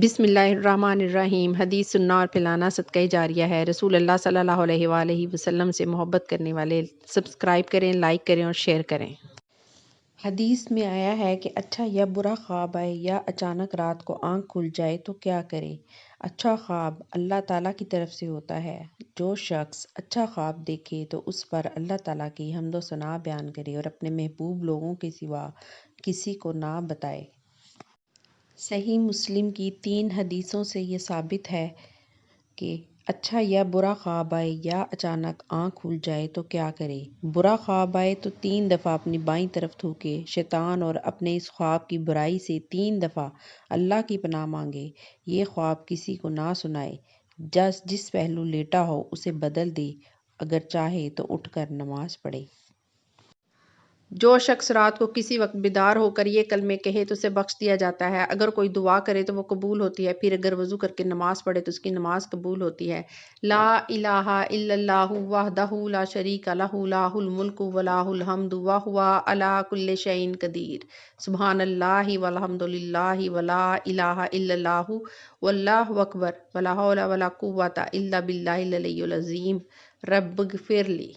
بسم اللہ الرحمن الرحیم۔ حدیث سننا اور پھیلانا صدقہ جاریہ ہے۔ رسول اللہ صلی اللہ علیہ وآلہ وسلم سے محبت کرنے والے سبسکرائب کریں، لائک کریں اور شیئر کریں۔ حدیث میں آیا ہے کہ اچھا یا برا خواب آئے یا اچانک رات کو آنکھ کھل جائے تو کیا کرے۔ اچھا خواب اللہ تعالیٰ کی طرف سے ہوتا ہے۔ جو شخص اچھا خواب دیکھے تو اس پر اللہ تعالیٰ کی حمد و ثنا بیان کرے اور اپنے محبوب لوگوں کے سوا کسی کو نہ بتائے۔ صحیح مسلم کی 3 حدیثوں سے یہ ثابت ہے کہ اچھا یا برا خواب آئے یا اچانک آنکھ کھل جائے تو کیا کرے۔ برا خواب آئے تو 3 دفعہ اپنی بائیں طرف تھوکے، شیطان اور اپنے اس خواب کی برائی سے 3 دفعہ اللہ کی پناہ مانگے۔ یہ خواب کسی کو نہ سنائے۔ جس پہلو لیٹا ہو اسے بدل دے، اگر چاہے تو اٹھ کر نماز پڑھے۔ جو شخص رات کو کسی وقت بیدار ہو کر یہ کلمے کہے تو اسے بخش دیا جاتا ہے۔ اگر کوئی دعا کرے تو وہ قبول ہوتی ہے، پھر اگر وضو کر کے نماز پڑھے تو اس کی نماز قبول ہوتی ہے۔ لا الہ الا اللہ وحدہ لا شریک لہ لہ الملک و لہ الحمد وہو علی کل شیء قدیر۔ سبحان اللہ والحمد للہ ولا الہ الا اللہ واللہ اکبر ولا حول ولا قوۃ الا باللہ العلی العظیم۔ رب اغفر لی۔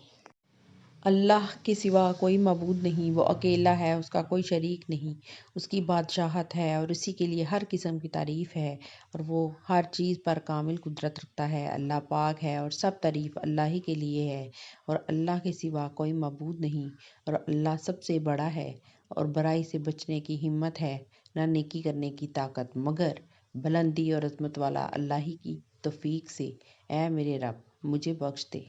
اللہ کے سوا کوئی معبود نہیں، وہ اکیلا ہے، اس کا کوئی شریک نہیں، اس کی بادشاہت ہے اور اسی کے لیے ہر قسم کی تعریف ہے اور وہ ہر چیز پر کامل قدرت رکھتا ہے۔ اللہ پاک ہے اور سب تعریف اللہ ہی کے لیے ہے اور اللہ کے سوا کوئی معبود نہیں اور اللہ سب سے بڑا ہے اور برائی سے بچنے کی ہمت ہے، نہ نیکی کرنے کی طاقت مگر بلندی اور عظمت والا اللہ ہی کی توفیق سے۔ اے میرے رب، مجھے بخش دے۔